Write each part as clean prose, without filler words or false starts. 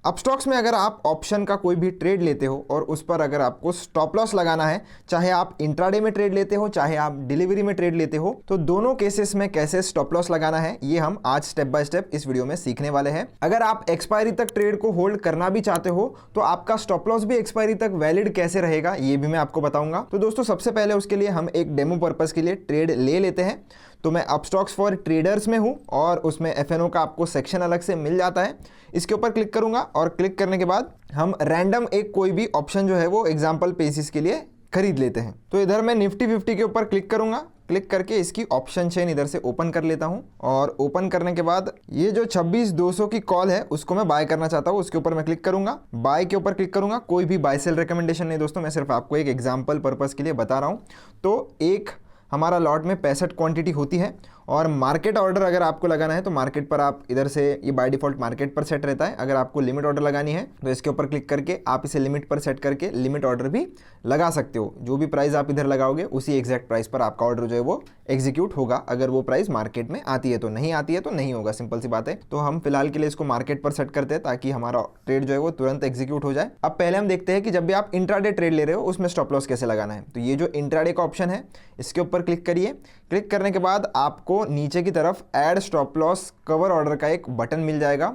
Upstox में अगर आप ऑप्शन का कोई भी ट्रेड लेते हो और उस पर अगर आपको स्टॉप लॉस लगाना है, चाहे आप इंट्राडे में ट्रेड लेते हो चाहे आप डिलीवरी में ट्रेड लेते हो, तो दोनों केसेस में कैसे स्टॉप लॉस लगाना है ये हम आज स्टेप बाय स्टेप इस वीडियो में सीखने वाले हैं। अगर आप एक्सपायरी तक ट्रेड को होल्ड करना भी चाहते हो तो आपका स्टॉप लॉस भी एक्सपायरी तक वैलिड कैसे रहेगा ये भी मैं आपको बताऊंगा। तो दोस्तों सबसे पहले उसके लिए हम एक डेमो पर्पस के लिए ट्रेड ले लेते हैं। तो मैं अपस्टॉक्स फॉर ट्रेडर्स में हूं और उसमें एफएनओ का आपको सेक्शन अलग से मिल जाता है। इसके ऊपर क्लिक करूंगा और क्लिक करने के बाद हम रैंडम एक कोई भी ऑप्शन जो है वो एग्जांपल बेसिस के लिए खरीद लेते हैं। तो इधर मैं निफ्टी 50 के ऊपर क्लिक करूंगा। क्लिक करके इसकी ऑप्शन चेन इधर से ओपन कर लेता हूं और ओपन करने के बाद ये जो 26,200 की कॉल है उसको मैं बाय करना चाहता हूं, उसके ऊपर मैं क्लिक करूंगा। बाय के ऊपर क्लिक करूंगा। कोई भी बाय सेल रिकमेंडेशन नहीं दोस्तों, मैं सिर्फ आपको एक एग्जांपल पर्पस के लिए बता रहा हूं। तो एक हमारा लॉट में 65 क्वांटिटी होती है और मार्केट ऑर्डर अगर आपको लगाना है तो मार्केट पर आप इधर से, ये बाय डिफॉल्ट मार्केट पर सेट रहता है। अगर आपको लिमिट ऑर्डर लगानी है तो इसके ऊपर क्लिक करके आप इसे लिमिट पर सेट करके लिमिट ऑर्डर भी लगा सकते हो। जो भी प्राइस आप इधर लगाओगे उसी एग्जैक्ट प्राइस पर आपका ऑर्डर जो है वो एग्जीक्यूट होगा। अगर वो प्राइस मार्केट में आती है तो, नहीं आती है तो नहीं होगा, सिंपल सी बात है। तो हम फिलहाल के लिए इसको मार्केट पर सेट करते हैं ताकि हमारा ट्रेड जो है वो तुरंत एग्जीक्यूट हो जाए। अब पहले हम देखते हैं कि जब भी आप इंट्राडे ट्रेड ले रहे हो उसमें स्टॉप लॉस कैसे लगाना है। तो ये जो इंट्राडे का ऑप्शन है इसके ऊपर क्लिक करिए। क्लिक करने के बाद आपको नीचे की तरफ add stop loss cover order का एक बटन मिल जाएगा,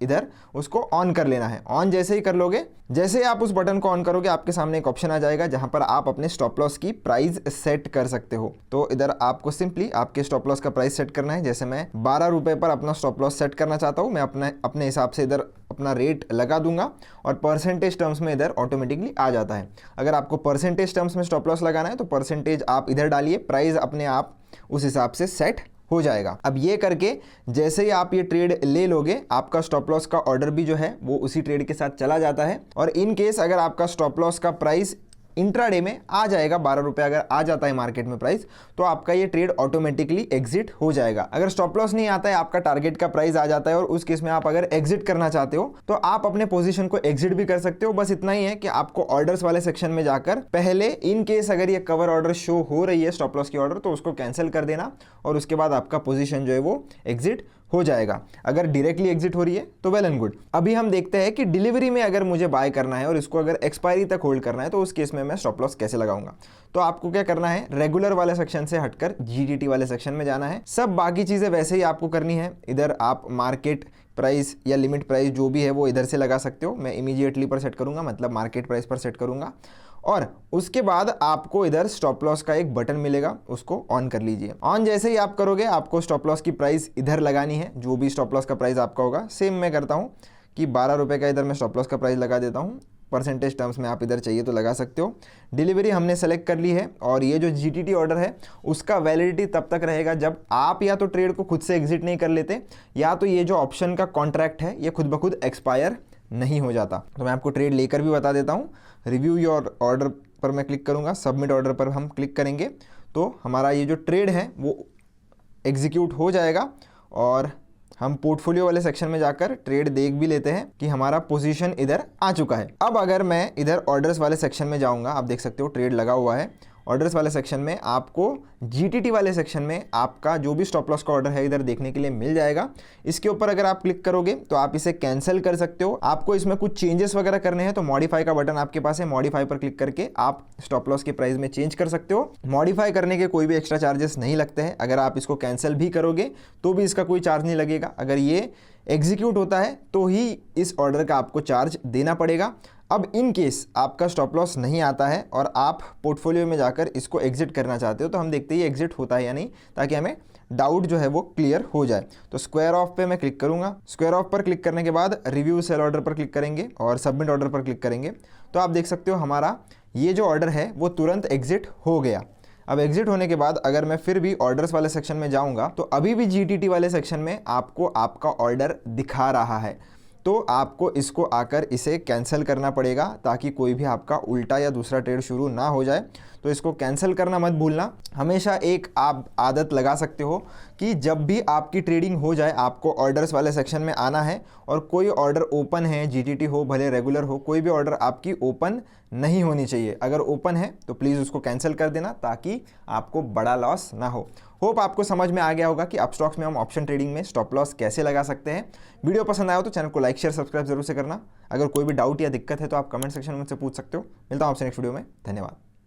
इधर उसको ऑन कर लेना है। ऑन जैसे ही कर लोगे, जैसे ही आप उस बटन को ऑन करोगे आपके सामने एक ऑप्शन आ जाएगा जहां पर आप अपने स्टॉप लॉस की प्राइस सेट कर सकते हो। तो इधर आपको सिंपली आपके स्टॉप लॉस का प्राइस सेट करना है। जैसे मैं 12 रुपए पर अपना स्टॉप लॉस सेट करना चाहता हूं, मैं अपने हिसाब से इधर अपना रेट लगा दूंगा और परसेंटेज टर्म्स में इधर ऑटोमेटिकली आ जाता है। अगर आपको परसेंटेज टर्म्स में स्टॉप लॉस लगाना है तो परसेंटेज आप इधर डालिए, प्राइस अपने आप उस हिसाब से सेट हो जाएगा। अब ये करके जैसे ही आप ये ट्रेड ले लोगे आपका स्टॉप लॉस का ऑर्डर भी जो है वो उसी ट्रेड के साथ चला जाता है। और इन केस अगर आपका स्टॉप लॉस का प्राइस इंट्राडे में आ जाएगा 12 रुपए, अगर आ जाता है मार्केट में प्राइस, तो आपका ये ट्रेड ऑटोमेटिकली एग्जिट हो जाएगा। अगर स्टॉप लॉस नहीं आता है, आपका टारगेट का प्राइस आ जाता है और उस केस में आप अगर एग्जिट करना चाहते हो तो आप अपने पोजीशन को एग्जिट भी कर सकते हो। बस इतना ही है कि आपको ऑर्डर्स वाले सेक्शन में जाकर पहले इन केस अगर ये कवर ऑर्डर शो हो रही है स्टॉप लॉस की ऑर्डर तो उसको कैंसिल कर देना और उसके बाद आपका पोजीशन जो है वो एग्जिट हो जाएगा। अगर डायरेक्टली एग्जिट हो रही है तो वेल एंड गुड। अभी हम देखते हैं कि डिलीवरी में अगर मुझे बाय करना है और इसको अगर एक्सपायरी तक होल्ड करना है तो उस केस में मैं स्टॉप लॉस कैसे लगाऊंगा। तो आपको क्या करना है, रेगुलर वाले सेक्शन से हटकर जीटीटी वाले सेक्शन में जाना है। सब बाकी चीजें वैसे ही आपको करनी है। इधर आप मार्केट प्राइस या लिमिट प्राइस जो भी है वो इधर से लगा सकते हो। मैं इमीडिएटली पर सेट करूंगा, मतलब मार्केट प्राइस पर सेट करूंगा और उसके बाद आपको इधर स्टॉप लॉस का एक बटन मिलेगा, उसको ऑन कर लीजिए। ऑन जैसे ही आप करोगे आपको स्टॉप लॉस की प्राइस इधर लगानी है, जो भी स्टॉप लॉस का प्राइस आपका होगा। सेम मैं करता हूं कि 12 रुपए का इधर मैं स्टॉप लॉस का प्राइस लगा देता हूं। परसेंटेज टर्म्स में आप इधर चाहिए तो लगा सकते हो। डिलीवरी हमने सेलेक्ट कर ली है और ये जो जीटीटी ऑर्डर है उसका वैलिडिटी तब तक रहेगा जब आप या तो ट्रेड को खुद से एग्जिट नहीं कर लेते या तो ये जो ऑप्शन का कॉन्ट्रैक्ट है ये खुद ब खुद एक्सपायर नहीं हो जाता। तो मैं आपको ट्रेड लेकर भी बता देता हूँ। रिव्यू योर ऑर्डर पर मैं क्लिक करूंगा, सबमिट ऑर्डर पर हम क्लिक करेंगे तो हमारा ये जो ट्रेड है वो एग्जीक्यूट हो जाएगा और हम पोर्टफोलियो वाले सेक्शन में जाकर ट्रेड देख भी लेते हैं कि हमारा पोजीशन इधर आ चुका है। अब अगर मैं इधर ऑर्डर्स वाले सेक्शन में जाऊंगा, आप देख सकते हो ट्रेड लगा हुआ है। ऑर्डर्स वाले सेक्शन में आपको जीटीटी वाले सेक्शन में आपका जो भी स्टॉप लॉस का ऑर्डर है इधर देखने के लिए मिल जाएगा। इसके ऊपर अगर आप क्लिक करोगे तो आप इसे कैंसिल कर सकते हो। आपको इसमें कुछ चेंजेस वगैरह करने हैं तो मॉडिफाई का बटन आपके पास है, मॉडिफाई पर क्लिक करके आप स्टॉप लॉस के प्राइस में चेंज कर सकते हो। मॉडिफाई करने के कोई भी एक्स्ट्रा चार्जेस नहीं लगते हैं। अगर आप इसको कैंसिल भी करोगे तो भी इसका कोई चार्ज नहीं लगेगा। अगर ये एग्जीक्यूट होता है तो ही इस ऑर्डर का आपको चार्ज देना पड़ेगा। अब इन केस आपका स्टॉप लॉस नहीं आता है और आप पोर्टफोलियो में जाकर इसको एग्जिट करना चाहते हो तो हम देखते हैं ये एग्जिट होता है या नहीं, ताकि हमें डाउट जो है वो क्लियर हो जाए। तो स्क्वायर ऑफ पे मैं क्लिक करूंगा। स्क्वायर ऑफ पर क्लिक करने के बाद रिव्यू सेल ऑर्डर पर क्लिक करेंगे और सबमिट ऑर्डर पर क्लिक करेंगे तो आप देख सकते हो हमारा ये जो ऑर्डर है वो तुरंत एग्जिट हो गया। अब एग्जिट होने के बाद अगर मैं फिर भी ऑर्डर्स वाले सेक्शन में जाऊंगा तो अभी भी जीटीटी वाले सेक्शन में आपको आपका ऑर्डर दिखा रहा है। तो आपको इसको आकर इसे कैंसिल करना पड़ेगा ताकि कोई भी आपका उल्टा या दूसरा ट्रेड शुरू ना हो जाए। तो इसको कैंसिल करना मत भूलना। हमेशा एक आप आदत लगा सकते हो कि जब भी आपकी ट्रेडिंग हो जाए आपको ऑर्डर्स वाले सेक्शन में आना है और कोई ऑर्डर ओपन है, जीटीटी हो भले रेगुलर हो, कोई भी ऑर्डर आपकी ओपन नहीं होनी चाहिए। अगर ओपन है तो प्लीज़ उसको कैंसिल कर देना ताकि आपको बड़ा लॉस ना हो। होप आपको समझ में आ गया होगा कि अपस्टॉक्स में हम ऑप्शन ट्रेडिंग में स्टॉप लॉस कैसे लगा सकते हैं। वीडियो पसंद आया हो तो चैनल को लाइक शेयर सब्सक्राइब जरूर से करना। अगर कोई भी डाउट या दिक्कत है तो आप कमेंट सेक्शन में मुझसे पूछ सकते हो। मिलता हूं आपसे नेक्स्ट वीडियो में। धन्यवाद।